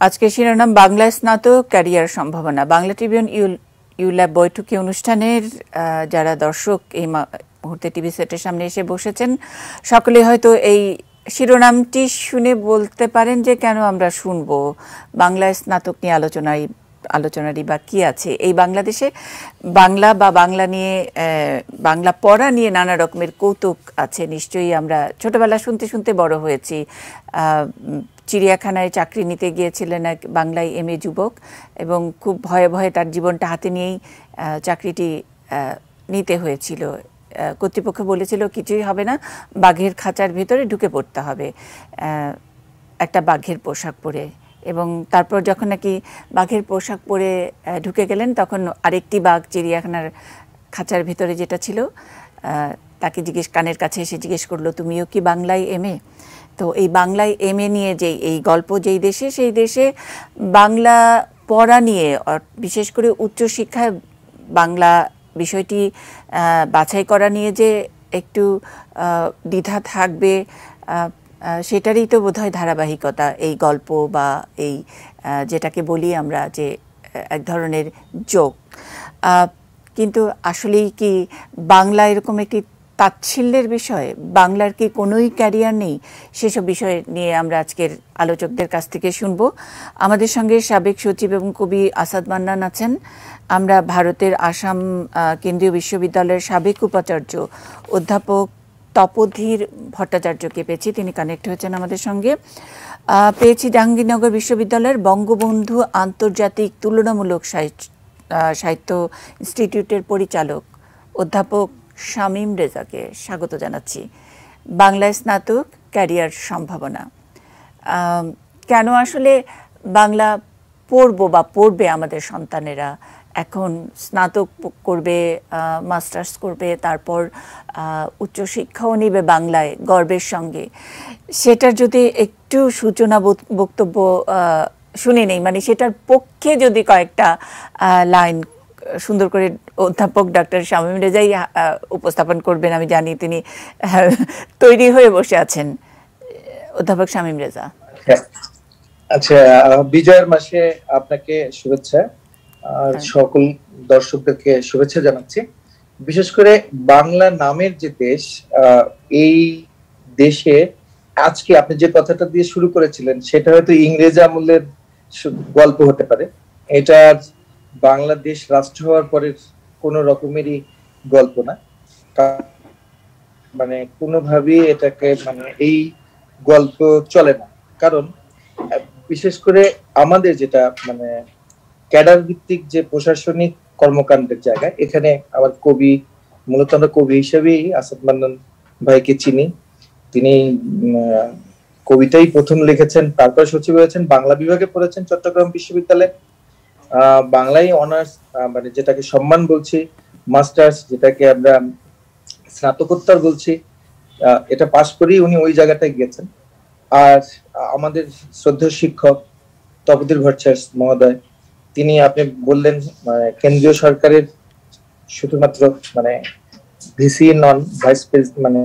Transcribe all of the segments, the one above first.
আজকে শিরোনাম বাংলায় স্নাতক ক্যারিয়ার সম্ভাবনা। বাংলা ট্রিবিউন ইউল্যাব বৈঠকি অনুষ্ঠানের যারা দর্শক এই মুহূর্তে টিভি সেটের সামনে এসে বসেছেন সকলে হয়তো এই শিরোনামটি শুনে বলতে পারেন যে কেন আমরা শুনবো বাংলায় স্নাতক নিয়ে আলোচনারই বা কি আছে। এই বাংলাদেশে বাংলা বা বাংলা নিয়ে বাংলা পড়া নিয়ে নানা রকমের কৌতুক আছে। নিশ্চয়ই আমরা ছোটবেলা শুনতে শুনতে বড় হয়েছি। চিড়িয়াখানায় চাকরি নিতে গিয়েছিলেন এক বাংলায় এমএ যুবক এবং খুব ভয়ে ভয়ে তার জীবনটা হাতে নিয়েই চাকরিটি নিতে হয়েছিল। কর্তৃপক্ষ বলেছিল কিছুই হবে না, বাঘের খাঁচার ভিতরে ঢুকে পড়তে হবে একটা বাঘের পোশাক পরে। এবং তারপর যখন নাকি বাঘের পোশাক পরে ঢুকে গেলেন তখন আরেকটি বাঘ চিড়িয়াখানার খাঁচার ভিতরে যেটা ছিল তাকে কানের কাছে এসে জিজ্ঞেস করলো, তুমিও কি বাংলায় এমএ? তো এই বাংলায় এমএ নিয়ে যে এই গল্প যেই দেশে, সেই দেশে বাংলা পড়া নিয়ে বিশেষ করে উচ্চশিক্ষায় বাংলা বিষয়টি বাছাই করা নিয়ে যে একটু দ্বিধা থাকবে সেটারই তো বোধহয় ধারাবাহিকতা এই গল্প বা এই যেটাকে বলি আমরা যে এক ধরনের জোক। কিন্তু আসলেই কি বাংলা এরকম একটি তাচ্ছিল্যের বিষয়? বাংলার কি কোনোই ক্যারিয়ার নেই? সেসব বিষয় নিয়ে আমরা আজকের আলোচকদের কাছ থেকে শুনব। আমাদের সঙ্গে সাবেক সচিব এবং কবি আসাদ মান্নান আছেন। আমরা ভারতের আসাম কেন্দ্রীয় বিশ্ববিদ্যালয়ের সাবেক উপাচার্য অধ্যাপক তপোধীর ভট্টাচার্যকে পেয়েছি, তিনি কানেক্ট হয়েছেন আমাদের সঙ্গে। পেয়েছি জাহাঙ্গীরনগর বিশ্ববিদ্যালয়ের বঙ্গবন্ধু আন্তর্জাতিক তুলনামূলক সাহিত্য ইনস্টিটিউটের পরিচালক অধ্যাপক শামীম রেজাকে স্বাগত জানাচ্ছি। বাংলায় স্নাতক ক্যারিয়ার সম্ভাবনা, কেন আসলে বাংলা পড়বো বা পড়বে আমাদের সন্তানেরা? এখন স্নাতক করবে, মাস্টার্স করবে, তারপর উচ্চশিক্ষাও নিবে বাংলায় গর্বের সঙ্গে। সেটার যদি একটু সূচনা বক্তব্য শুনে নেই, মানে সেটার পক্ষে যদি কয়েকটা লাইন সুন্দর করে অধ্যাপক ডক্টর শামীম রেজাই উপস্থাপন করবেন। আমি জানি তিনি তৈরি হয়ে বসে আছেন। অধ্যাপক শামীম রেজা। আচ্ছা, বিজয়ের মাসে আপনাকে শুভেচ্ছা, সকল দর্শকদেরকে শুভেচ্ছা জানাচ্ছি। বিশেষ করে বাংলা নামের যে দেশ, এই দেশে আজকে আপনি যে কথাটা দিয়ে শুরু করেছিলেন সেটা হয়তো ইংরেজ আমলের গল্প হতে পারে। এটা বাংলাদেশ রাষ্ট্র হওয়ার পরের কোন রকমেরই গল্প না, মানে কোনোভাবেই এটাকে মানে এই গল্প চলে না। কারণ বিশেষ করে আমাদের যেটা মানে ক্যাডার ভিত্তিক যে প্রশাসনিক কর্মকাণ্ডের জায়গায়, এখানে আমার কবি, মূলত আমরা কবি হিসেবেই আসাদ মান্নান ভাইকে চিনি। তিনি কবিতাই প্রথম লিখেছেন, তারপর সচিব হয়েছেন, বাংলা বিভাগে পড়েছেন চট্টগ্রাম বিশ্ববিদ্যালয়ে, বাংলায় অনার্স মানে যেটাকে সম্মান বলছি, মাস্টার্স যেটাকে আমরা স্নাতকোত্তর বলছি, এটা পাশ করেই উনি ওই জায়গাটায় গেছেন। আর আমাদের শ্রদ্ধেয় শিক্ষক তপোধীর ভট্টাচার্য মহোদয়, তিনি আপনি বললেন কেন্দ্রীয় সরকারের শুধুমাত্র মানে ভিসি নন, ভাইস প্রেসিডেন্ট মানে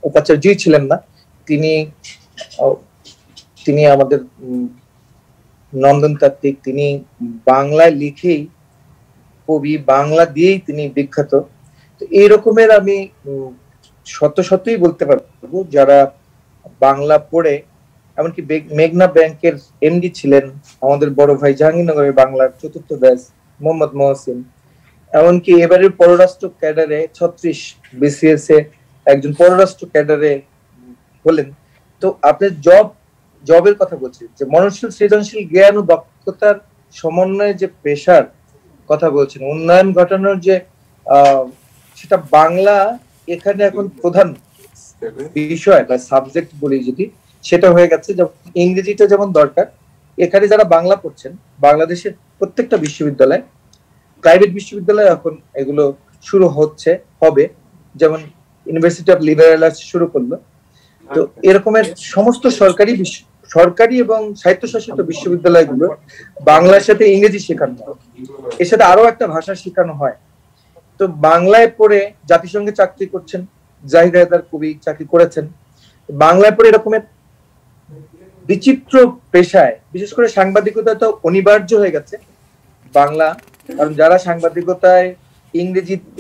উপাচার্যই ছিলেন না, তিনি আমাদের নন্দনতাত্ত্বিক, তিনি বাংলায় লিখেই কবি, বাংলা দিয়েই তিনি বিখ্যাত। তো এই রকমের আমি শতই বলতে পারবো যারা বাংলা পড়ে, এমনকি মেঘনা ব্যাংকের এমডি ছিলেন আমাদের বড় ভাই, জাহাঙ্গীরনগরের বাংলার চতুর্থ ব্যাচ মোহাম্মদ মহসিন, এমনকি এবারের পররাষ্ট্র ক্যাডারে 36 বিসিএস এ একজন পররাষ্ট্র ক্যাডারে হলেন। তো আপনি জবের কথা বলছেন, যে মননশীল সৃজনশীল জ্ঞান ও দক্ষতার সমন্বয়ে যে পেশার কথা বলছেন, উন্নয়ন ঘটানোর যে সেটা বাংলা এখানে এখন প্রধান বিষয় বা সাবজেক্ট বলি যদি, সেটা হয়ে গেছে। যেমন ইংরেজিটা যেমন দরকার, এখানে যারা বাংলা পড়ছেন বাংলাদেশের প্রত্যেকটা বিশ্ববিদ্যালয়, প্রাইভেট বিশ্ববিদ্যালয় এখন এগুলো শুরু হবে, যেমন ইউনিভার্সিটি অফ লিবারেল আর্টস শুরু করলো। তো এরকমের সমস্ত সরকারি এবং স্বায়ত্তশাসিত বিশ্ববিদ্যালয়গুলো বাংলার সাথে ইংরেজি শেখানো হয়, এর সাথে আরো একটা ভাষা শেখানো হয়। তো বাংলায় পড়ে জাতিসংঘে চাকরি করছেন, জাহিদ হায়দার কবি চাকরি করেছেন বাংলায় পড়ে, এরকমের বিচিত্র পেশায়, বিশেষ করে সাংবাদিকতা তো অনিবার্য হয়ে গেছে বাংলা, কারণ যারা সাংবাদিকতায়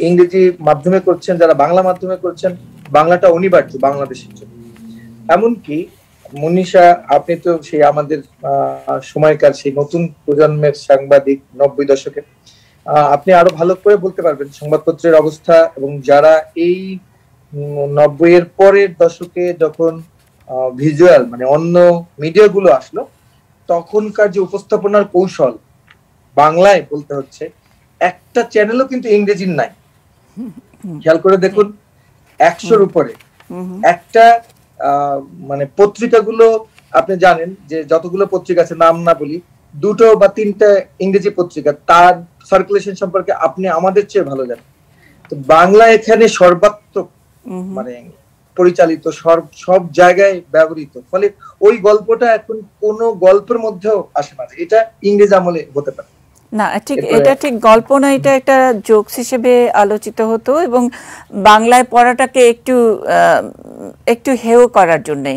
ইংরেজি মাধ্যমে করছেন, যারা বাংলা মাধ্যমে করছেন, বাংলাটা অনিবার্য বাংলাদেশের জন্য। এমনকি মনীষা, আপনি তো সেই আমাদের সময়কার সেই নতুন প্রজন্মের সাংবাদিক, 90 দশকে, আপনি আরো ভালো করে বলতে পারবেন সংবাদপত্রের অবস্থা। এবং যারা এই 90 এর পরের দশকে যখন ভিজুয়াল মানে অন্য মিডিয়া গুলো আসলো, তখনকার যে উপস্থাপনার কৌশল বাংলায় বলতে হচ্ছে, একটা চ্যানেলও কিন্তু ইংরেজির নাই। খেয়াল করে দেখুন, 100-র উপরে একটা মানে পত্রিকাগুলো, আপনি জানেন যে যতগুলো পত্রিকা আছে, নাম না বলি, 2টো বা 3টা ইংরেজি পত্রিকা, তার সার্কুলেশন সম্পর্কে আপনি আমাদের চেয়ে ভালো জানেন। তো বাংলা এখানে সর্বাত্মক মানে পরিচালিত, সব জায়গায় ব্যবহৃত, ফলে ওই গল্পটা এখন কোন গল্পের মধ্যেও আসে না। এটা ইংরেজ আমলে হতে পারে না, ঠিক, এটা ঠিক গল্প না, এটা একটা জোকস হিসেবে আলোচিত হতো এবং বাংলায় পড়াটাকে একটু হেয় করার জন্যে।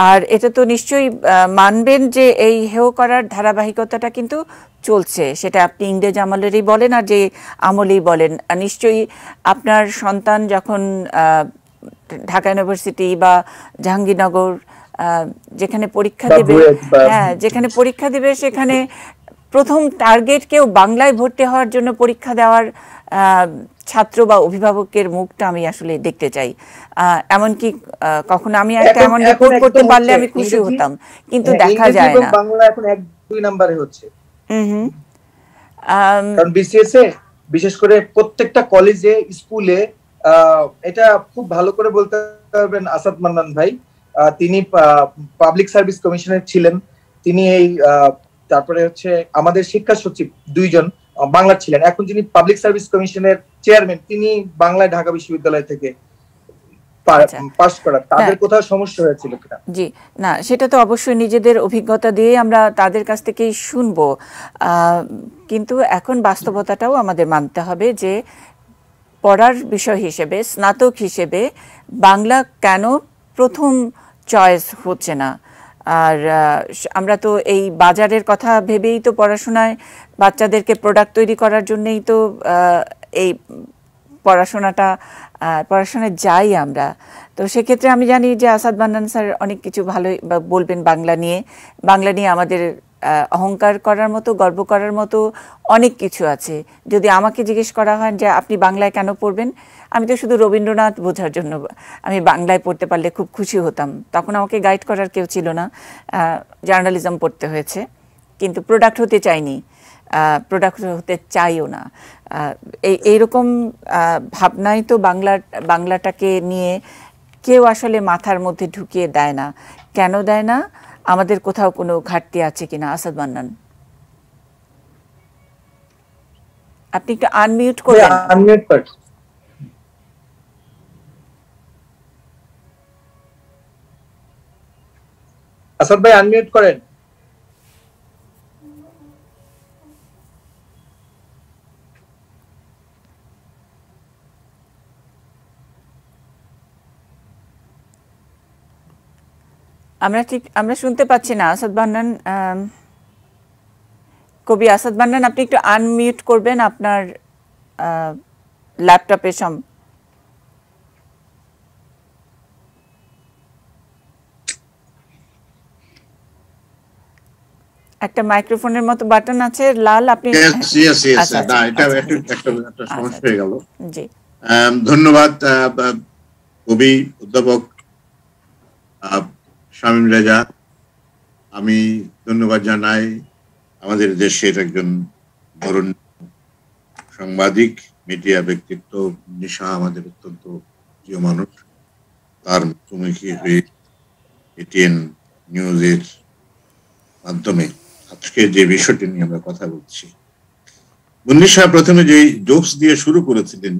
আর এটা তো নিশ্চয়ই মানবেন যে এই হেয় করার ধারাবাহিকতাটা কিন্তু চলছে, সেটা আপনি ইংরেজ আমলেরই বলেন আর যে আমলেই বলেন। নিশ্চয়ই আপনার সন্তান যখন ঢাকা ইউনিভার্সিটি বা জাহাঙ্গীরনগর যেখানে পরীক্ষা দেবে, হ্যাঁ, যেখানে পরীক্ষা দেবে, সেখানে প্রথম টার্গেট কেউ বাংলায় ভর্তি হওয়ার জন্য পরীক্ষা দেওয়ার ছাত্র বা অভিভাবকের মুখটা আমি আসলে দেখতে চাই। এমনকি কখনো আমি একটা এমন রিপোর্ট করতে পারলে আমি খুশি হতাম, কিন্তু দেখা যায় না। বাংলা এখন 1-2 নম্বরে হচ্ছে। কারণ বিসিএস এ বিশেষ করে প্রত্যেকটা কলেজে, স্কুলে, এটা খুব ভালো করে বলতে পারবেন আসাদ মান্নান ভাই। তিনি পাবলিক সার্ভিস কমিশনের ছিলেন, তিনি এই তারপরে হচ্ছে আমাদের শিক্ষা সচিব 2জন বাংলা ছিলেন। এখন যিনি পাবলিক সার্ভিস কমিশনের চেয়ারম্যান, তিনি বাংলায় ঢাকা বিশ্ববিদ্যালয় থেকে পাস করা। তাদের কোথাও সমস্যা হয়েছিল কিনা? জি, না, সেটা তো অবশ্যই নিজেদের অভিজ্ঞতা দিয়ে আমরা তাদের কাছ থেকেই শুনবো। কিন্তু এখন বাস্তবতাটাও আমাদের মানতে হবে যে পড়ার বিষয় হিসেবে, স্নাতক হিসেবে বাংলা কেন প্রথম চয়েস হচ্ছে না। আর আমরা তো এই বাজারের কথা ভেবেই তো পড়াশোনায়, বাচ্চাদেরকে প্রোডাক্ট তৈরি করার জন্যই তো এই পড়াশোনায় যাই আমরা। তো সেক্ষেত্রে আমি জানি যে আসাদ মান্নান স্যার অনেক কিছু ভালোই বলবেন বাংলা নিয়ে। বাংলা নিয়ে আমাদের অহংকার করার মতো, গর্ব করার মতো অনেক কিছু আছে। যদি আমাকে জিজ্ঞেস করা হয় যে আপনি বাংলায় কেন পড়বেন, আমি তো শুধু রবীন্দ্রনাথ বোঝার জন্য আমি বাংলায় পড়তে পারলে খুব খুশি হতাম। তখন আমাকে গাইড করার কেউ ছিল না, জার্নালিজম পড়তে হয়েছে, কিন্তু প্রোডাক্ট হতে চাইনি, প্রোডাক্ট হতে চাইও না। এইরকম ভাবনাই তো বাংলাটাকে নিয়ে কেউ আসলে মাথার মধ্যে ঢুকিয়ে দেয় না। কেন দেয় না? আমাদের কোথাও কোনো ঘাটতি আছে কিনা? আসাদ মান্নান, আপনি একটু আনমিউট করবেন। আসাদ ভাই আনমিউট করেন। আমরা শুনতে পাচ্ছি না আসাদ মান্নান। কবি আসাদ মান্নান, আপনি একটু আনমিউট করবেন আপনার ল্যাপটপের একটা মাইক্রোফোনের মতো বাটন আছে লাল, আপনি সমস্যা হয়ে গেল। জি, ধন্যবাদ কবি অধ্যাপক শামীম রেজা। আমি ধন্যবাদ জানাই আমাদের দেশের একজন বরণ্য সাংবাদিক, মিডিয়া ব্যক্তিত্ব নিশা, আমাদের অত্যন্ত প্রিয় মানুষ। তার মুখোমুখি হয়ে এটিএন নিউজের মাধ্যমে আজকে যে বিষয়টি নিয়ে আমরা কথা বলছি, মুন্নিশা প্রথমে যে জোকস দিয়ে শুরু করেছিলেন,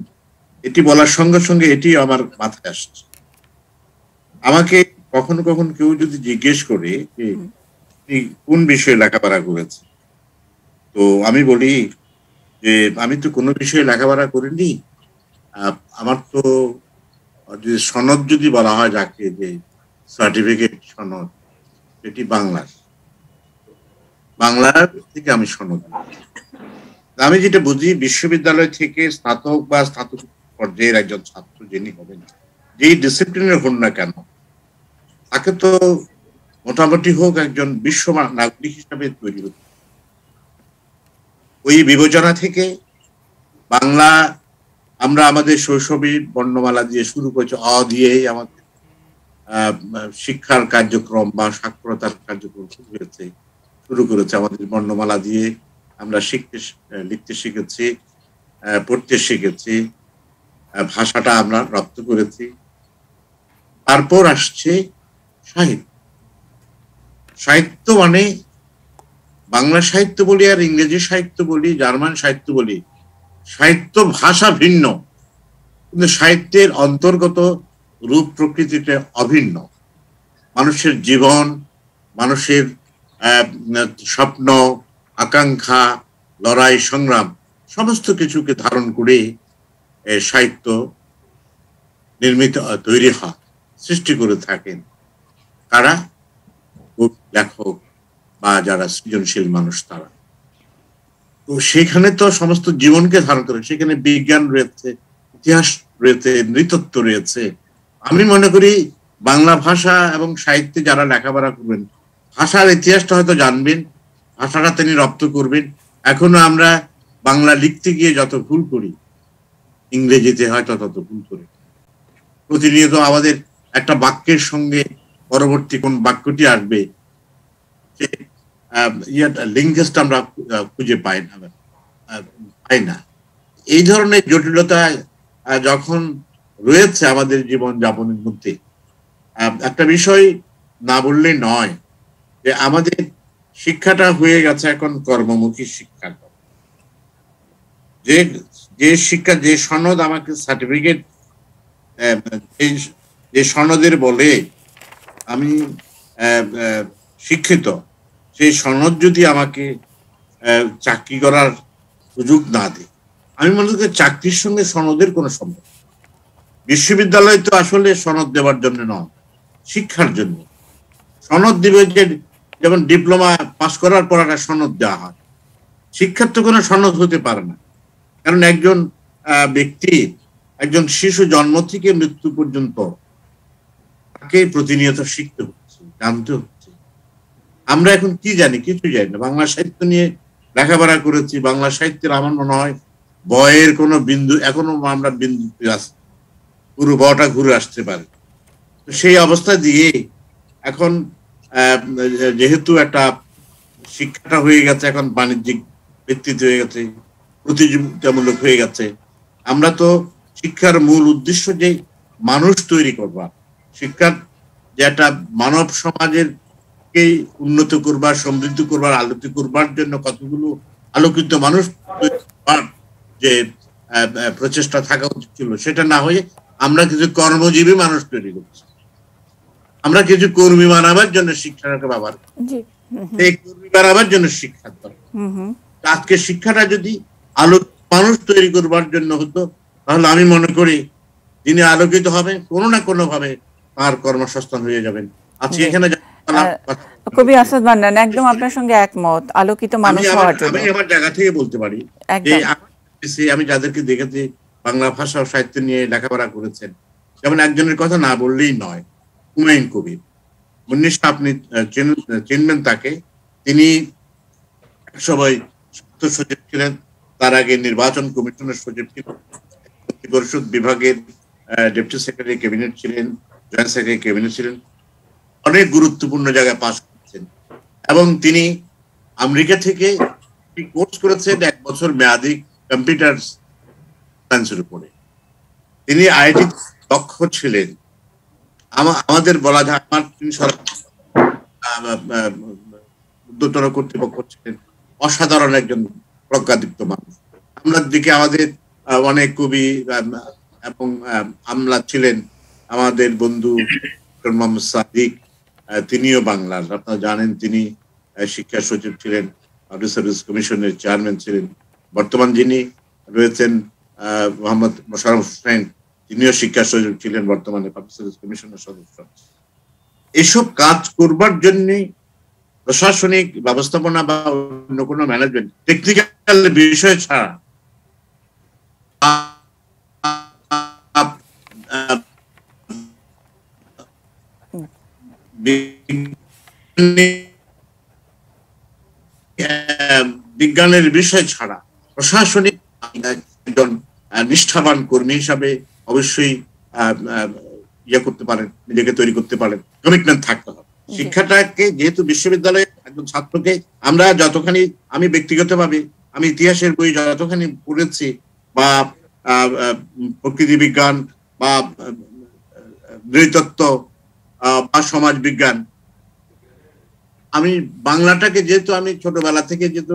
এটি বলার সঙ্গে সঙ্গে এটি আমার মাথায় আসছে। আমাকে কখনো কখনো কেউ যদি জিজ্ঞেস করে যে কোন বিষয়ে লেখাপড়া করেছে, তো আমি বলি যে আমি তো কোনো বিষয়ে লেখাপড়া করিনি। আমার তো যদি সনদ যদি বলা হয়, যাকে যে সার্টিফিকেট সনদ, এটি বাংলার থেকে আমি সনদ। আমি যেটা বুঝি, বিশ্ববিদ্যালয় থেকে স্নাতক বা স্নাতক পর্যায়ের একজন ছাত্র যিনি হবেন, যেই ডিসিপ্লিনের হন না কেন, তাকে তো মোটামুটি হোক একজন বিশ্ব নাগরিক হিসাবে তৈরি হতে। ওই বিবেচনা থেকে বাংলা আমরা আমাদের শৈশবে বর্ণমালা দিয়ে শুরু করেছি, অ দিয়েই আমাদের শিক্ষার কার্যক্রম বা সাক্ষরতার কার্যক্রম শুরু করেছে। আমাদের বর্ণমালা দিয়ে আমরা লিখতে শিখেছি, পড়তে শিখেছি, ভাষাটা আমরা রপ্ত করেছি। তারপর আসছে সাহিত্য মানে বাংলা সাহিত্য বলি আর ইংরেজি সাহিত্য বলি, জার্মান সাহিত্য বলি, সাহিত্য ভাষা ভিন্ন, কিন্তু সাহিত্যের অন্তর্গত রূপ প্রকৃতিটা অভিন্ন। মানুষের জীবন, মানুষের স্বপ্ন, আকাঙ্ক্ষা, লড়াই, সংগ্রাম সমস্ত কিছুকে ধারণ করে সাহিত্য তৈরি হয়, সৃষ্টি করে থাকেন কারা? লেখক বা যারা সৃজনশীল মানুষ তারা। তো সেখানে তো সমস্ত জীবনকে ধারণ করে, সেখানে বিজ্ঞান রয়েছে, ইতিহাস রয়েছে, নৃতত্ব রয়েছে। আমি মনে করি বাংলা ভাষা এবং সাহিত্যে যারা লেখাপড়া করবেন, ভাষার ইতিহাসটা হয়তো জানবেন, ভাষাটা তিনি রপ্ত করবেন। এখনো আমরা বাংলা লিখতে গিয়ে যত ভুল করি, ইংরেজিতে হয়তো তত ভুল করি। প্রতিনিয়ত আমাদের একটা বাক্যের সঙ্গে পরবর্তী কোন বাক্যটি আসবে লিঙ্কেজটা আমরা খুঁজে পাই না। এই ধরনের জটিলতা যখন রয়েছে আমাদের জীবন যাপনের মধ্যে, একটা বিষয় না বললে নয় যে আমাদের শিক্ষাটা হয়ে গেছে এখন কর্মমুখী শিক্ষা। যে শিক্ষা, যে সনদ আমাকে সার্টিফিকেট, যে সনদের বলে আমি শিক্ষিত, সেই সনদ যদি আমাকে চাকরি করার সুযোগ না দেয়, আমি মনে করি চাকরির সঙ্গে সনদের কোনো সম্পর্ক। বিশ্ববিদ্যালয় তো আসলে সনদ দেওয়ার জন্য নয়, শিক্ষার জন্য। সনদ দিবে যে, যেমন ডিপ্লোমা পাস করার পর একটা সনদ দেওয়া হয়, শিক্ষার তো কোনো সনদ হতে পারে না। কারণ একজন ব্যক্তি, একজন শিশু জন্ম থেকে মৃত্যু পর্যন্ত তাকে প্রতিনিয়ত শিখতে হচ্ছে, জানতে হচ্ছে। আমরা এখন কি জানি? কিছু জানি না। বাংলা সাহিত্য নিয়ে লেখাপড়া করেছি, বাংলা সাহিত্যের আমার মনে হয় বয়ের কোনো বিন্দু এখনো আমরা বিন্দু পুরো বটা ঘুরে আসতে পারে। তো সেই অবস্থা দিয়ে এখন যেহেতু একটা শিক্ষাটা হয়ে গেছে, এখন বাণিজ্যিক ভিত্তিতে হয়ে গেছে, প্রতিযোগিতামূলক হয়ে গেছে। আমরা তো শিক্ষার মূল উদ্দেশ্য যে মানুষ তৈরি করবা, শিক্ষার যে একটা মানব সমাজের কে উন্নত করবার, সমৃদ্ধ করবার, আলোকিত করবার জন্য কতগুলো আলোকিত মানুষ যে প্রচেষ্টা থাকা উচিত ছিল, সেটা না হয়ে আমরা কিছু কর্মজীবী মানুষ তৈরি করছি। আমরা কিছু কর্মী বানাবার জন্য শিক্ষাটাকে ব্যবহার করছি। এই কর্মী বানাবার জন্য শিক্ষা দরকার। আজকে শিক্ষাটা যদি আলোকিত মানুষ তৈরি করবার জন্য হতো, তাহলে আমি মনে করি যিনি আলোকিত হবেন কোনো না কোনো ভাবে তার কর্মসংস্থান হয়ে যাবেন। আজকে এখানে কবি আসাদ মান্নান, একদম আপনার সঙ্গে একমত। আলোকিত মানুষ হওয়ার জন্য আমি আমার জায়গা থেকে বলতে পারি যে আমি যাদেরকে দেখেছি বাংলা ভাষা ও সাহিত্য নিয়ে লেখাপড়া করেছেন, যেমন একজনের কথা না বললেই নয়, হুমায়ুন কবির। আপনি চিনবেন তাকে। তিনি একসময় সচিব ছিলেন, তার আগে নির্বাচন কমিশনের সচিব ছিলেন, পরিষদ বিভাগের ডেপুটি সেক্রেটারি ক্যাবিনেট ছিলেন, জয়েন্ট সেক্রেটারি ক্যাবিনেট ছিলেন, অনেক গুরুত্বপূর্ণ জায়গায় পাস করছেন। এবং তিনি আমেরিকা থেকে কোর্স করেছেন 1 বছর মেয়াদী কম্পিউটার সায়েন্সের উপরে। তিনি আইটি দক্ষ ছিলেন। আমাদের বলা যায় আমার তিনি উদ্যোতন কর্তৃপক্ষ ছিলেন, অসাধারণ একজন প্রজ্ঞাদীপ্ত মানুষ। আমলার দিকে আমাদের অনেক কবি এবং আমলা ছিলেন, আমাদের বন্ধু মোহাম্মদ সাদিক, তিনিও বাংলার, আপনারা জানেন তিনি শিক্ষা সচিব ছিলেন, পাবলিক সার্ভিস কমিশনের চেয়ারম্যান ছিলেন। বর্তমান যিনি রয়েছেন মোহাম্মদ মোশাররফ হোসেন, তিনিও শিক্ষা সচিব ছিলেন, বর্তমানে পাবলিক সার্ভিস কমিশনের সদস্য। এসব কাজ করবার জন্য প্রশাসনিক ব্যবস্থাপনা বা অন্য কোনো ম্যানেজমেন্ট টেকনিক্যাল বিষয় ছাড়া বিজ্ঞানের বিষয় ছাড়া প্রশাসনিক একজন নিষ্ঠাবান কর্মী হিসাবে অবশ্যই ইয়ে করতে পারেন, নিজেকে তৈরি করতে পারেন, কমিটমেন্ট থাকতে হবে। শিক্ষাটাকে যেহেতু বিশ্ববিদ্যালয়ে একজন ছাত্রকে আমরা যতখানি, আমি ব্যক্তিগতভাবে আমি ইতিহাসের বই যতখানি পড়েছি বা প্রকৃতি বিজ্ঞান বা নৃতত্ত্ব বা সমাজ বিজ্ঞান, আমি বাংলাটাকে যেহেতু আমি ছোটবেলা থেকে যেহেতু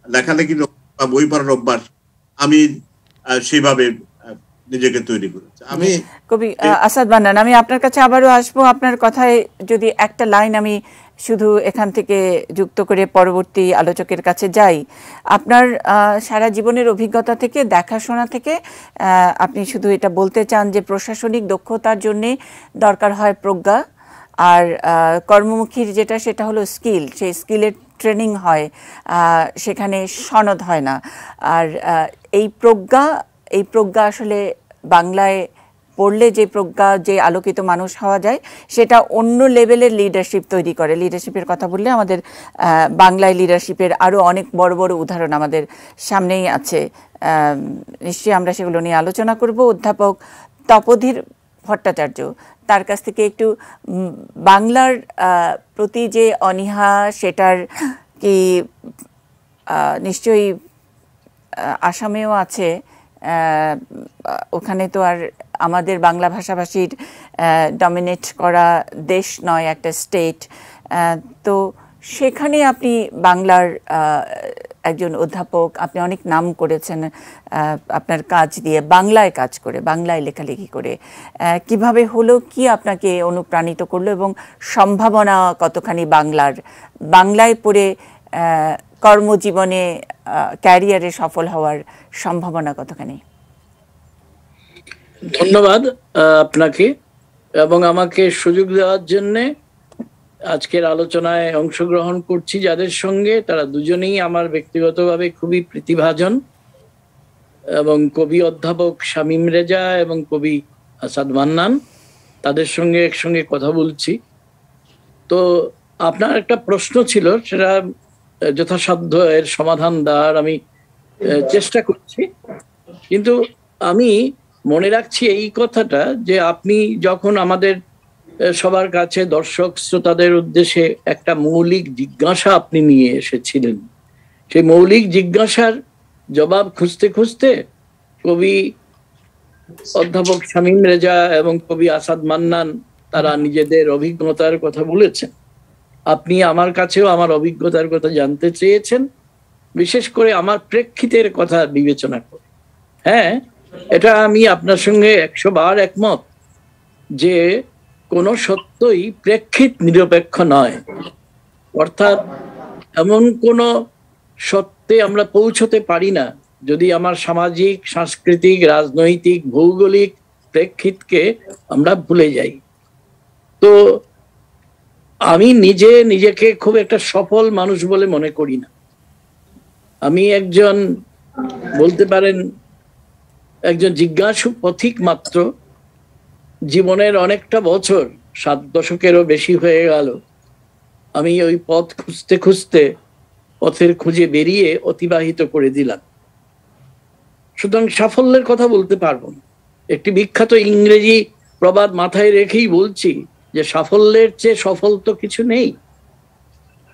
লেখালেখি বা বই পড়ার অভ্যাস, আমি সেইভাবে নিজেকে তৈরি করেছি। আমি কবি আসাদ মান্নান, আমি আপনার কাছে আবারও আসবো। আপনার কথায় যদি একটা লাইন আমি শুধু এখান থেকে যুক্ত করে পরবর্তী আলোচকের কাছে যাই, আপনার সারা জীবনের অভিজ্ঞতা থেকে, দেখাশোনা থেকে আপনি শুধু এটা বলতে চান যে প্রশাসনিক দক্ষতার জন্যে দরকার হয় প্রজ্ঞা, আর কর্মমুখীর যেটা সেটা হলো স্কিল, সেই স্কিলের ট্রেনিং হয়, সেখানে সনদ হয় না। আর এই প্রজ্ঞা আসলে বাংলায় পড়লে যে প্রজ্ঞা, যে আলোকিত মানুষ হওয়া যায়, সেটা অন্য লেভেলের লিডারশিপ তৈরি করে। লিডারশিপের কথা বললে আমাদের বাংলায় লিডারশিপের আরও অনেক বড় বড় উদাহরণ আমাদের সামনেই আছে। নিশ্চয়ই আমরা সেগুলো নিয়ে আলোচনা করব। অধ্যাপক তপোধীর ভট্টাচার্য, তার কাছ থেকে একটু বাংলার প্রতি যে অনীহা, সেটার কি নিশ্চয়ই আসামেও আছে, ওখানে তো আর আমাদের বাংলা ভাষাভাষীর ডমিনেট করা দেশ নয়, একটা স্টেট। তো সেখানে আপনি বাংলার একজন অধ্যাপক, আপনি অনেক নাম করেছেন আপনার কাজ দিয়ে, বাংলায় কাজ করে, বাংলায় লেখালেখি করে। কিভাবে হলো, কি আপনাকে অনুপ্রাণিত করলো, এবং সম্ভাবনা কতখানি বাংলায় পড়ে কর্মজীবনে, ক্যারিয়ারে সফল হওয়ার সম্ভাবনা কতখানি? ধন্যবাদ আপনাকে এবং আমাকে সুযোগ দেওয়ার জন্যে। আজকের আলোচনায় অংশগ্রহণ করছি যাদের সঙ্গে, তারা দুজনেই আমার ব্যক্তিগতভাবে খুবই প্রতিভাজন, এবং কবি অধ্যাপক শামীম রেজা এবং কবি আসাদ মান্নান, তাদের সঙ্গে একসঙ্গে কথা বলছি। তো আপনার একটা প্রশ্ন ছিল, সেটা যথাসাধ্য এর সমাধান দেওয়ার আমি চেষ্টা করছি। কিন্তু আমি মনে রাখছি এই কথাটা, যে আপনি যখন আমাদের সবার কাছে, দর্শক শ্রোতাদের উদ্দেশ্যে একটা মৌলিক জিজ্ঞাসা আপনি নিয়ে এসেছিলেন, সেই মৌলিক জিজ্ঞাসার জবাব খুঁজতে খুঁজতে কবি অধ্যাপক শামীম রেজা এবং কবি আসাদ মান্নান তারা নিজেদের অভিজ্ঞতার কথা বলেছেন। আপনি আমার কাছেও আমার অভিজ্ঞতার কথা জানতে চেয়েছেন, বিশেষ করে আমার প্রেক্ষিতের কথা বিবেচনা করে। হ্যাঁ, এটা আমি আপনার সঙ্গে 100 বার একমত যে কোনো সত্যই প্রেক্ষিত নিরপেক্ষ নয়। অর্থাৎ এমন কোনো সত্যে আমরা পৌঁছতে পারি না যদি আমার সামাজিক, সাংস্কৃতিক, রাজনৈতিক, ভৌগোলিক প্রেক্ষিতকে আমরা ভুলে যাই। তো আমি নিজেকে খুব একটা সফল মানুষ বলে মনে করি না। আমি একজন, বলতে পারেন, একজন জিজ্ঞাসু পথিক মাত্র। জীবনের অনেকটা বছর, 7 দশকেরও বেশি হয়ে গেল, আমি ওই পথ খুঁজতে খুঁজতে পথের খুঁজে বেরিয়ে অতিবাহিত করে দিলাম। সুতরাং সাফল্যের কথা বলতে পারবো না। একটি বিখ্যাত ইংরেজি প্রবাদ মাথায় রেখেই বলছি যে সাফল্যের চেয়ে সফল তো কিছু নেই।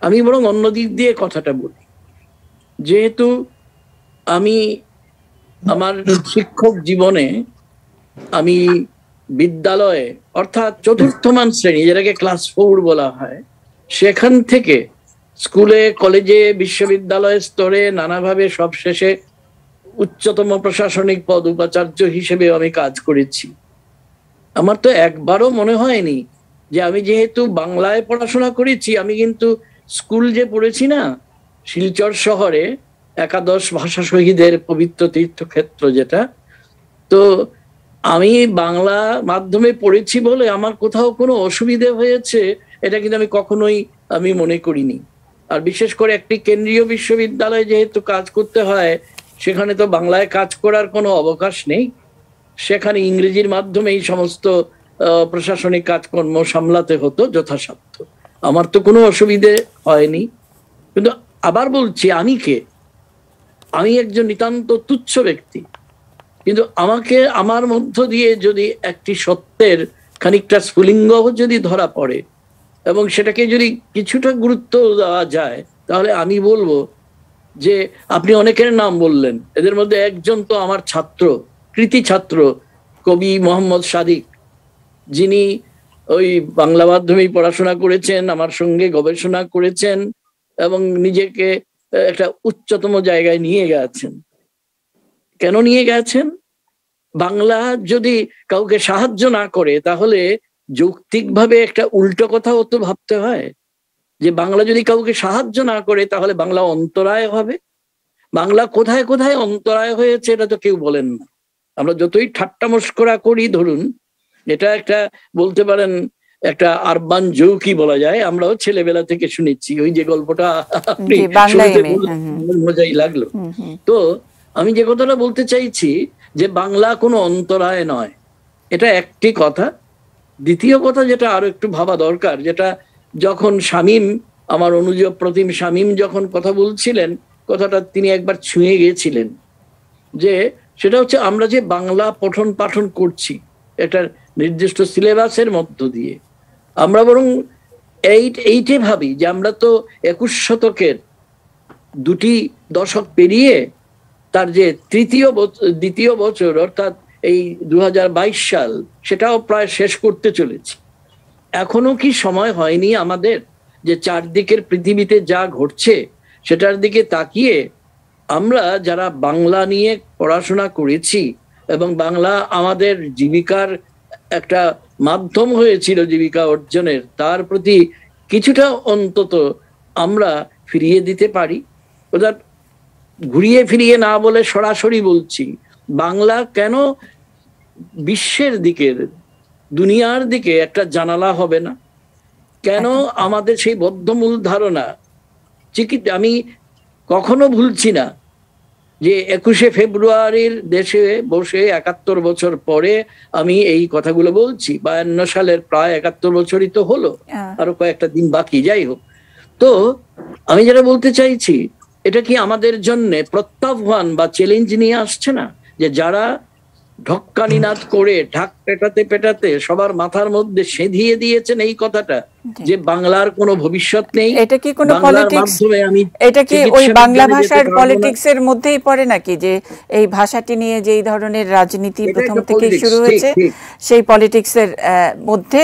আমি বরং অন্য দিক দিয়ে কথাটা বলি। যেহেতু আমি আমার শিক্ষক জীবনে, আমি বিদ্যালয়ে, অর্থাৎ 4র্থ শ্রেণী, যেটাকে ক্লাস 4 বলা হয়, সেখান থেকে স্কুলে, কলেজে, বিশ্ববিদ্যালয় স্তরে নানাভাবে সব শেষে উচ্চতম প্রশাসনিক পদ, উপাচার্য হিসেবে আমি কাজ করেছি। আমার তো একবারও মনে হয়নি যে আমি যেহেতু বাংলায় পড়াশোনা করেছি, আমি কিন্তু স্কুল যে পড়েছি না, শিলচর শহরে একাদশ ভাষা শহীদের পবিত্র তীর্থক্ষেত্র যেটা, তো আমি বাংলা মাধ্যমে পড়েছি বলে আমার কোথাও কোনো অসুবিধে হয়েছে এটা কিন্তু আমি কখনোই মনে করিনি। আর বিশেষ করে একটি কেন্দ্রীয় বিশ্ববিদ্যালয়ে যেহেতু কাজ করতে হয়, সেখানে তো বাংলায় কাজ করার কোনো অবকাশ নেই। সেখানে ইংরেজির মাধ্যমে এই সমস্ত প্রশাসনিক কাজকর্ম সামলাতে হতো যথাসাধ্য। আমার তো কোনো অসুবিধে হয়নি। কিন্তু আবার বলছি, আমি একজন নিতান্ত তুচ্ছ ব্যক্তি, কিন্তু আমাকে আমার মধ্য দিয়ে যদি একটি সত্যের খানিকটা স্ফুলিঙ্গ যদি ধরা পড়ে এবং সেটাকে যদি কিছুটা গুরুত্ব দেওয়া যায়, তাহলে আমি বলবো যে আপনি অনেকের নাম বললেন, এদের মধ্যে একজন তো আমার ছাত্র, কৃতি ছাত্র, কবি মোহাম্মদ সাদিক, যিনি ওই বাংলা মাধ্যমেই পড়াশোনা করেছেন, আমার সঙ্গে গবেষণা করেছেন এবং নিজেকে একটা উচ্চতম জায়গায় নিয়ে গেছেন। কেন নিয়ে গেছেন? বাংলা যদি কাউকে সাহায্য না করে, তাহলে যৌক্তিকভাবে একটা উল্টো কথাও তো ভাবতে হয়, যে বাংলা যদি কাউকে সাহায্য না করে তাহলে বাংলা অন্তরায় হবে। বাংলা কোথায় কোথায় অন্তরায় হয়েছে এটা তো কেউ বলেন না। আমরা যতই ঠাট্টা মস্করা করি, ধরুন এটা একটা বলতে পারেন একটা আরবান জৌকি বলা যায়, আমরাও ছেলেবেলা থেকে শুনেছি। ওই যে গল্পটা আপনি মজাই লাগলো। তো আমি যে কথাটা বলতে চাইছি যে বাংলা কোনো অন্তরায় নয়, এটা একটি কথা। দ্বিতীয় কথা যেটা আরো একটু ভাবা দরকার, যেটা যখন শামীম, আমার অনুজ প্রতিম শামীম যখন কথা বলছিলেন, কথাটা তিনি একবার ছুঁয়ে গিয়েছিলেন, যে সেটা হচ্ছে আমরা যে বাংলা পঠন পাঠন করছি একটা নির্দিষ্ট সিলেবাসের মধ্য দিয়ে, আমরা বরং এইটে ভাবি যে আমরা তো 21 শতকের 2টি দশক পেরিয়ে তার যে দ্বিতীয় বছর অর্থাৎ এই 2022 সাল, সেটাও প্রায় শেষ করতে চলেছি। এখনো কি সময় হয়নি আমাদের যে চারদিকের পৃথিবীতে যা ঘটছে সেটার দিকে তাকিয়ে আমরা যারা বাংলা নিয়ে পড়াশোনা করেছি এবং বাংলা আমাদের জীবিকার একটা মাধ্যম হয়েছিল জীবিকা অর্জনের, তার প্রতি কিছুটা অন্তত আমরা ফিরিয়ে দিতে পারি? ওটা ঘুরিয়ে ফিরিয়ে না বলে সরাসরি বলছি, বাংলা কেন বিশ্বের দিকে, দুনিয়ার দিকে একটা জানালা হবে না? কেন আমাদের সেই বদ্ধমূল ধারণা আমি কখনো ভুলছি না যে 21শে ফেব্রুয়ারির দেশে বসে 71 বছর পরে আমি এই কথাগুলো বলছি। 52 সালের প্রায় 71 বছরই তো হলো, আরো কয়েকটা দিন বাকি, যাই হোক। তো আমি যেটা বলতে চাইছি, এটা কি আমাদের জন্য প্রত্যাহ্বান বা চ্যালেঞ্জ নিয়ে আসছে না, যে যারা ঢক্কানিনাদ করে ঢাক পেটাতে পেটাতে সবার মাথার মধ্যে সেধিয়ে দিয়েছেন এই কথাটা যে বাংলার কোনো ভবিষ্যৎ নেই? এটা কি কোনো পলিটিক্স, এটা কি ওই বাংলা ভাষার পলিটিক্স এর মধ্যেই পড়ে নাকি, যে এই ভাষাটি নিয়ে যে এই ধরনের রাজনীতি প্রথম থেকেই শুরু হয়েছে সেই পলিটিক্স এর মধ্যে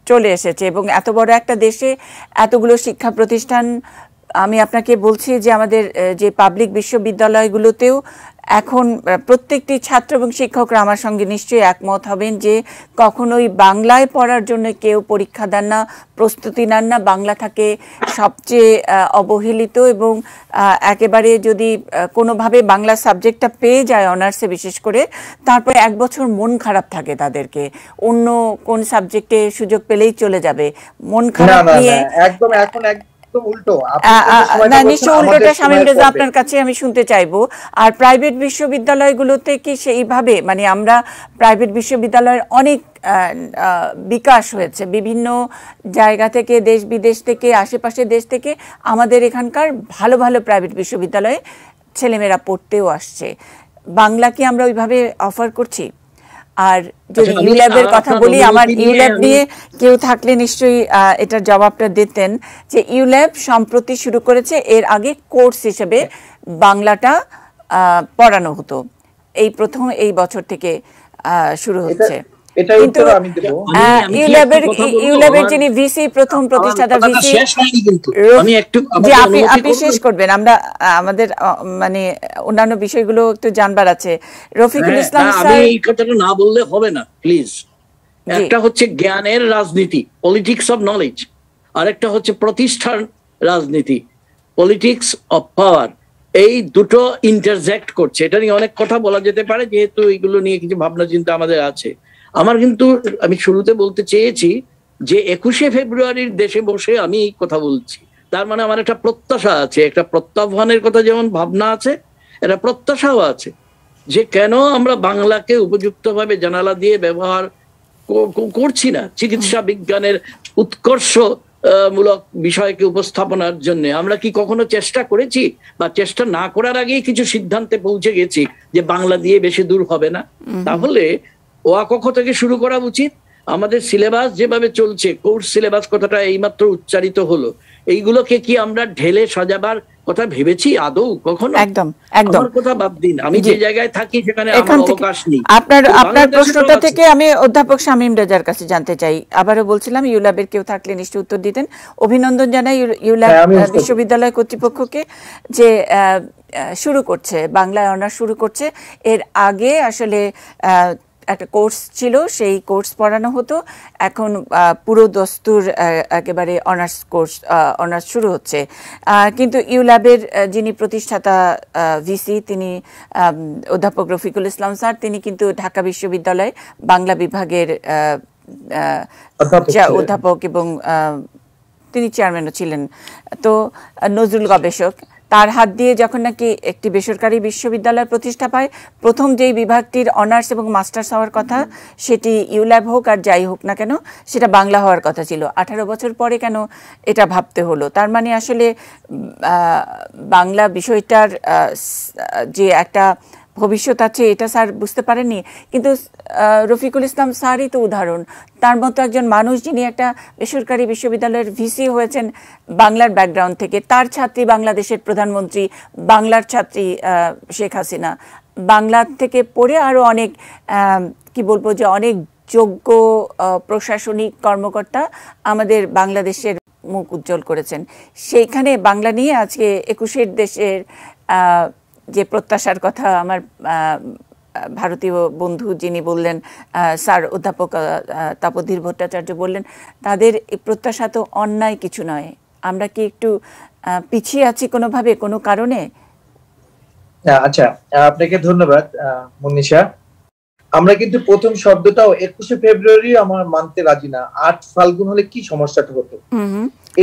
চলে এসেছে? এবং এত বড় একটা দেশে এতগুলো শিক্ষা প্রতিষ্ঠান, আমি আপনাকে বলছি যে আমাদের যে পাবলিক বিশ্ববিদ্যালয়গুলোতেও এখন প্রত্যেকটি ছাত্র এবং শিক্ষকরা আমার সঙ্গে নিশ্চয়ই একমত হবেন যে কখনোই বাংলায় পড়ার জন্য কেউ পরীক্ষা দেন না, প্রস্তুতি নেন না। বাংলা থাকে সবচেয়ে অবহেলিত এবং একেবারে যদি কোনোভাবে বাংলা সাবজেক্টটা পেয়ে যায় অনার্সে বিশেষ করে, তারপরে 1 বছর মন খারাপ থাকে তাদেরকে, অন্য কোন সাবজেক্টে সুযোগ পেলেই চলে যাবে, মন খারাপ নিয়ে একদম। এখন উল্টোটা শামীম রেজা আপনার কাছে আমি শুনতে চাইবো। আর প্রাইভেট বিশ্ববিদ্যালয়গুলোতে কি সেইভাবে, মানে আমরা প্রাইভেট বিশ্ববিদ্যালয়ের অনেক বিকাশ হয়েছে বিভিন্ন জায়গা থেকে, দেশ বিদেশ থেকে, আশেপাশের দেশ থেকে আমাদের এখানকার ভালো ভালো প্রাইভেট বিশ্ববিদ্যালয়ে ছেলেমেয়েরা পড়তেও আসছে। বাংলা কি আমরা ওইভাবে অফার করছি? আর যদি ইউল্যাবের কথা বলি, আমার ইউল্যাব নিয়ে কেউ থাকলে নিশ্চয়ই এটার জবাবটা দিতেন, যে ইউল্যাব সম্প্রতি শুরু করেছে, এর আগে কোর্স হিসেবে বাংলাটা পড়ানো হতো, এই প্রথম এই বছর থেকে শুরু হচ্ছে। কিন্তু ইউল্যাবের যিনি ভিসি, প্রথম প্রতিষ্ঠাতা ভিসি, আপনি শেষ করবেন, আমরা আমাদের মানে অন্যান্য বিষয়গুলো একটু জানবার আছে। রফিকুল ইসলাম স্যার, এই কথাটা না বললে হবে না প্লিজ। একটা হচ্ছে জ্ঞানের রাজনীতি, পলিটিক্স অফ নলেজ, আর একটা হচ্ছে প্রতিষ্ঠান রাজনীতি, পলিটিক্স অফ পাওয়ার। এই দুটো ইন্টারজেক্ট করছে। এটা নিয়ে অনেক কথা বলা যেতে পারে, যেহেতু এইগুলো নিয়ে কিছু ভাবনা চিন্তা আমাদের আছে। আমার কিন্তু, আমি শুরুতে বলতে চেয়েছি যে 21শে ফেব্রুয়ারির দেশে বসে আমি এই কথা বলছি, তার মানে আমার একটা প্রত্যাশা আছে, একটা প্রত্যাহ্বানের কথা যেমন ভাবনা আছে, একটা প্রত্যাশাও আছে যে কেন আমরা বাংলাকে উপযুক্তভাবে জানালা দিয়ে ব্যবহার করছি না চিকিৎসা বিজ্ঞানের উৎকর্ষ মূলক বিষয়কে উপস্থাপনার জন্য। আমরা কি কখনো চেষ্টা করেছি, বা চেষ্টা না করার আগেই কিছু সিদ্ধান্তে পৌঁছে গেছি যে বাংলা দিয়ে বেশি দূর হবে না? তাহলে ওয়া কক্ষ থেকে শুরু করা উচিত। আমাদের সিলেবাস যেভাবে চলছে, কোর্স সিলেবাস কথাটা এইমাত্র উচ্চারিত হলো, এইগুলোকে কি আমরা ঢেলে সাজাবার কথা ভেবেছি আদৌ কখনো? একদম একদম। আমার কথা বাদ দিন, আমি যে জায়গায় থাকি সেখানে আমার অবকাশ নেই। আপনার প্রশ্নটা থেকে আমি অধ্যাপক শামীম রেজার কাছে জানতে চাই। আবারও বলছিলাম, ইউল্যাবের কেউ থাকলে নিশ্চয়ই উত্তর দিতেন। অভিনন্দন জানাই ইউল্যাব বিশ্ববিদ্যালয় কর্তৃপক্ষকে যে শুরু করছে, বাংলায় অনার্স শুরু করছে। এর আগে আসলে একটা কোর্স ছিল, সেই কোর্স পড়ানো হতো। এখন পুরো দস্তুর একেবারে অনার্স শুরু হচ্ছে। কিন্তু ইউল্যাবের যিনি প্রতিষ্ঠাতা ভিসি, তিনি অধ্যাপক রফিকুল ইসলাম স্যার, তিনি কিন্তু ঢাকা বিশ্ববিদ্যালয় বাংলা বিভাগের অধ্যাপক এবং তিনি চেয়ারম্যানও ছিলেন। তো নজরুল গবেষক, তার হাত দিয়ে যখন নাকি একটি বেসরকারি বিশ্ববিদ্যালয় প্রতিষ্ঠা পায়, প্রথম যেই বিভাগটির অনার্স এবং মাস্টার্স হওয়ার কথা, সেটি ইউল্যাব হোক আর যাই হোক না কেন, সেটা বাংলা হওয়ার কথা ছিল। 18 বছর পরে কেন এটা ভাবতে হলো? তার মানে আসলে বাংলা বিষয়টার যে একটা ভবিষ্যৎ আছে এটা স্যার বুঝতে পারেননি। কিন্তু রফিকুল ইসলাম স্যারই তো উদাহরণ, তার মতো একজন মানুষ যিনি একটা বেসরকারি বিশ্ববিদ্যালয়ের ভিসি হয়েছেন বাংলার ব্যাকগ্রাউন্ড থেকে, তার ছাত্রী বাংলাদেশের প্রধানমন্ত্রী, বাংলার ছাত্রী শেখ হাসিনা, বাংলা থেকে পড়ে আরও অনেক কি বলবো যে অনেক যোগ্য প্রশাসনিক কর্মকর্তা আমাদের বাংলাদেশের মুখ উজ্জ্বল করেছেন। সেইখানে বাংলা নিয়ে আজকে 21এর দেশের যে প্রত্যাশার কথা আমার ভারতীয় বন্ধু যিনি বললেন, স্যার অধ্যাপক তাপধীর ভট্টাচার্য বললেন, তাদের এই প্রত্যাশা তো অন্যায় কিছু নয়। আমরা কি একটু পিছিয়ে আছি কোনোভাবে, কোনো কারণে? আচ্ছা, আপনাকে ধন্যবাদ মনীষা। আমরা কিন্তু প্রথম শব্দটাও 21শে ফেব্রুয়ারি আমার মানতে রাজি না। 8 ফাল্গুন হলে কি সমস্যাটা হতো,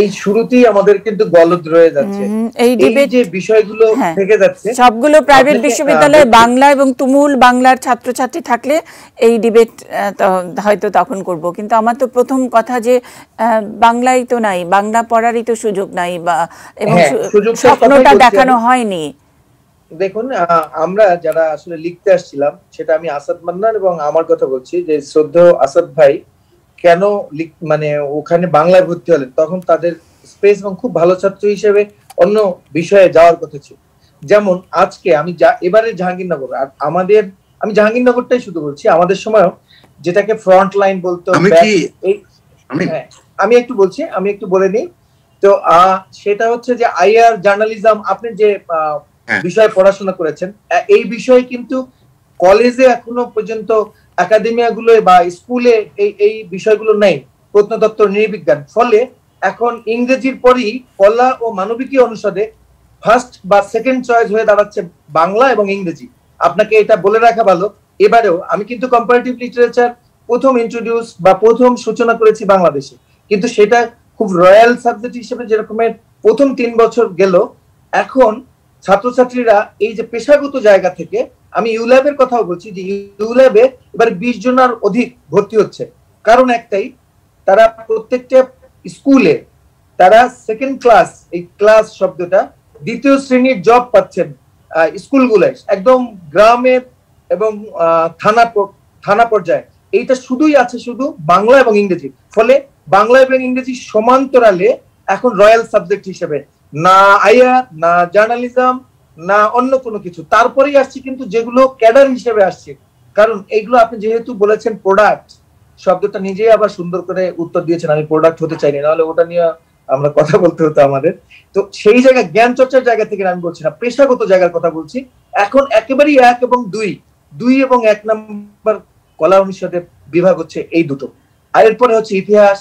এই শুরুতেই আমাদের কিন্তু গলদ রয়ে যাচ্ছে। এই যে বিষয়গুলো থেকে যাচ্ছে, সবগুলো প্রাইভেট বিশ্ববিদ্যালয়ে বাংলা এবং তুমুল বাংলার ছাত্রছাত্রী থাকলে এই ডিবেট হয়তো তখন করব। কিন্তু আমার তো প্রথম কথা যে বাংলাই তো নাই, বাংলা পড়ারই তো সুযোগ নাই, বা এবং স্বপ্নটা দেখানো হয়নি। দেখুন, আমরা যারা আসলে লিখতে আসছিলাম, সেটা আমি আসাদ মান্নান এবং আমার কথা বলছি, যে শ্রদ্ধেয় আসাদ ভাই কেন মানে ওখানে বাংলায় ভর্তি হলেন, তখন তাদের স্পেস এবং খুব ভালো ছাত্র হিসেবে অন্য বিষয়ে যাওয়ার কথা ছিল। যেমন আজকে আমি এবারে জাহাঙ্গীরনগর, আর আমি জাহাঙ্গীরনগরটাই শুধু বলছি, আমাদের সময়ও যেটাকে ফ্রন্ট লাইন বলতো, আমি একটু বলে নিই। তো সেটা হচ্ছে যে আইআর জার্নালিজম, আপনি যে বিষয়ে পড়াশোনা করেছেন, এই বিষয়ে কিন্তু কলেজে এখনো পর্যন্ত একাডেমিয়া গুলো বা স্কুলে এই বিষয়গুলো নেই, প্রত্নতত্ত্ব, নৃবিজ্ঞান। ফলে এখন ইংরেজির পরই কলা ও মানবিকী অনুষদে ফার্স্ট বা সেকেন্ড চয়েস হয়ে দাঁড়াচ্ছে বাংলা এবং ইংরেজি। আপনাকে এটা বলে রাখা ভালো, এবারেও আমি কিন্তু কম্পারেটিভ লিটারেচার প্রথম সূচনা করেছি বাংলাদেশে, কিন্তু সেটা খুব রয়্যাল সাবজেক্ট হিসেবে যেরকমের প্রথম 3 বছর গেল, এখন ছাত্রছাত্রীরা এই যে পেশাগত জায়গা থেকে, আমি ইউল্যাবের কথাও বলছি যে ইউল্যাবে এবার 20 জনের অধিক ভর্তি হচ্ছে। কারণ একটাই, তারা প্রত্যেকটা স্কুলে তারা সেকেন্ড ক্লাস, এই ক্লাস শব্দটা, দ্বিতীয় শ্রেণীর জব পাচ্ছেন স্কুলগুলোয়, একদম গ্রামে এবং থানা পর্যায়ে। এইটা শুধুই আছে শুধু বাংলা এবং ইংরেজি। ফলে বাংলা এবং ইংরেজি সমান্তরালে এখন রয়্যাল সাবজেক্ট হিসেবে, না আইআর, না জার্নালিজম, না অন্য কোনো কিছু। তারপরেই আসছে কিন্তু যেগুলো ক্যাডার হিসেবে আসছে। কারণ এইগুলো আপনি যেহেতু বলেছেন প্রোডাক্ট শব্দটা, নিজেই আবার সুন্দর করে উত্তর দিয়েছেন, আমি প্রোডাক্ট হতে চাইনি, নাহলে ওটা নিয়ে আমরা কথা বলতে হতো আমাদের। তো সেই জায়গায় জ্ঞান চর্চার জায়গা থেকে আমি বলছি না, পেশাগত জায়গার কথা বলছি। এখন একেবারেই 1 এবং 2 এবং 1 নম্বর কলা অনুষদের বিভাগ হচ্ছে এই দুটো, আর এরপরে হচ্ছে ইতিহাস।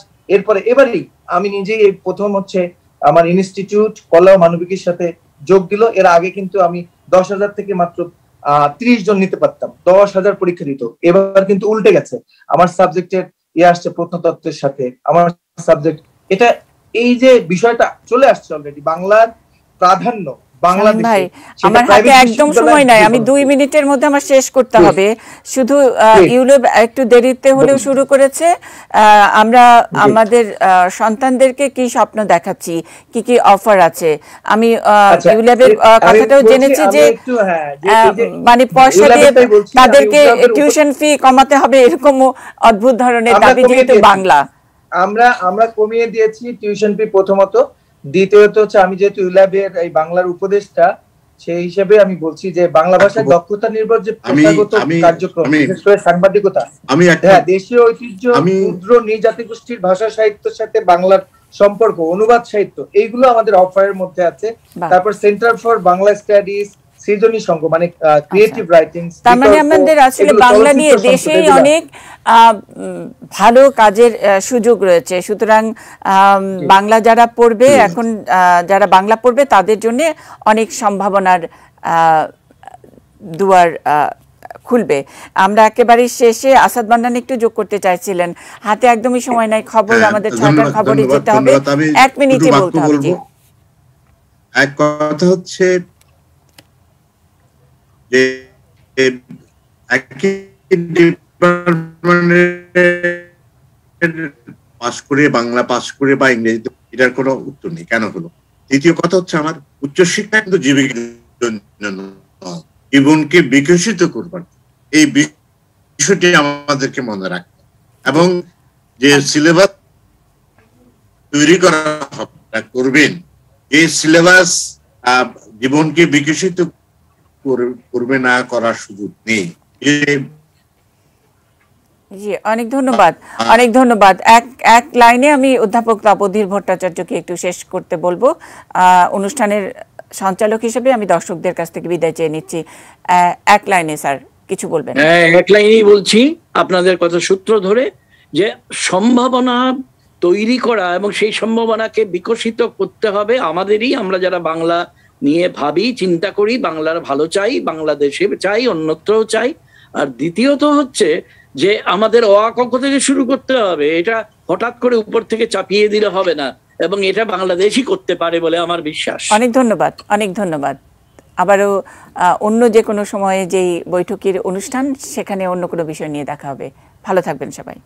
এবারেই আমি নিজেই এই প্রথম হচ্ছে আমার ইনস্টিটিউট কলা ও মানবিকের সাথে যোগ দিল। এর আগে কিন্তু আমি 10,000 থেকে মাত্র 30 জন নিতে পারতাম, 10,000 পরীক্ষা দিত। এবার কিন্তু উল্টে গেছে, আমার সাবজেক্টের আসছে প্রত্নতত্ত্বের সাথে, আমার সাবজেক্ট এটা, এই যে বিষয়টা চলে আসছে অলরেডি, বাংলার প্রাধান্য ভাই আমার হাতে একদম সময় নাই, আমি 2 মিনিটের মধ্যে আমার শেষ করতে হবে। শুধু ইউলেব একটু দেরিতে হলেও শুরু করেছে। আমরা আমাদের সন্তানদেরকে কি স্বপ্ন দেখাচ্ছি, কি কি অফার আছে, আমি ইউলেবের কথাটাও জেনেছি যে মানে পয়সা দিয়ে তাদেরকে টিউশন ফি কমাতে হবে, এরকম অদ্ভুত ধরনের দাবি, যেহেতু বাংলা আমরা কমিয়ে দিয়েছি টিউশন ফি প্রথমত। দ্বিতীয়ত হচ্ছে, আমি যেহেতু ইউল্যাবের এই বাংলার উপদেষ্টা, সেই হিসেবে আমি বলছি যে বাংলা ভাষায় দক্ষতা নির্ভর যে পেশাগত কার্যক্রম, বিশেষ করে সাংবাদিকতা, দেশীয় ঐতিহ্য, ক্ষুদ্র নৃজাতি গোষ্ঠীর ভাষা সাহিত্যের সাথে বাংলার সম্পর্ক, অনুবাদ সাহিত্য, এইগুলো আমাদের অফারের মধ্যে আছে। তারপর সেন্টার ফর বাংলা স্টাডিজ, সৃজনী সংঘ, মানে ক্রিয়েটিভ রাইটিং। তার মানে আমাদের আসলে বাংলা নিয়ে দেশেই অনেক ভালো কাজের সুযোগ রয়েছে। সুতরাং বাংলা যারা পড়বে এখন, যারা বাংলা পড়বে তাদের জন্য অনেক সম্ভাবনার দুয়ার খুলবে। আমরা একেবারে শেষে আসাদ মান্নান একটু যোগ করতে চাইছিলেন, হাতে একদমই সময় নাই, খবর আমাদের 6টার খবরে যেতে হবে, 1 মিনিটে বলতে হবে। এক কথা হচ্ছে যে পাস করে, বাংলা পাস করে বা ইংরেজিতে, এটার কোনো উত্তর নেই কেন হলো। দ্বিতীয় কথা হচ্ছে, আমার উচ্চশিক্ষা কিন্তু জীবনকে বিকশিত করবার, এই বিষয়টি আমাদেরকে মনে রাখতে, এবং যে সিলেবাস তৈরি করা করবেন, এই সিলেবাস জীবনকে বিকশিত করবে না, করার সুযোগ নেই। জি, অনেক ধন্যবাদ, অনেক ধন্যবাদ। এক লাইনে আমি অধ্যাপক তপোধীর ভট্টাচার্যকে একটু শেষ করতে বলবো। অনুষ্ঠানের সঞ্চালক হিসেবে আমি দর্শকদের কাছ থেকে বিদায় চেয়ে নিচ্ছি। এক লাইনে স্যার কিছু বলবেন? এক লাইনেই বলছি, আপনাদের কথা সূত্র ধরে, যে সম্ভাবনা তৈরি করা এবং সেই সম্ভাবনাকে বিকশিত করতে হবে আমাদেরই। আমরা যারা বাংলা নিয়ে ভাবি, চিন্তা করি, বাংলার ভালো চাই, বাংলাদেশে চাই, অন্যত্রও চাই। আর দ্বিতীয়ত হচ্ছে যে আমাদের অ আ ক খ থেকে শুরু করতে হবে। এটা হঠাৎ করে উপর থেকে চাপিয়ে দিলে হবে না, এবং এটা বাংলাদেশই করতে পারে বলে আমার বিশ্বাস। অনেক ধন্যবাদ, অনেক ধন্যবাদ। আবারও অন্য যে কোনো সময়ে যেই বৈঠকের অনুষ্ঠান, সেখানে অন্য কোনো বিষয় নিয়ে দেখা হবে। ভালো থাকবেন সবাই।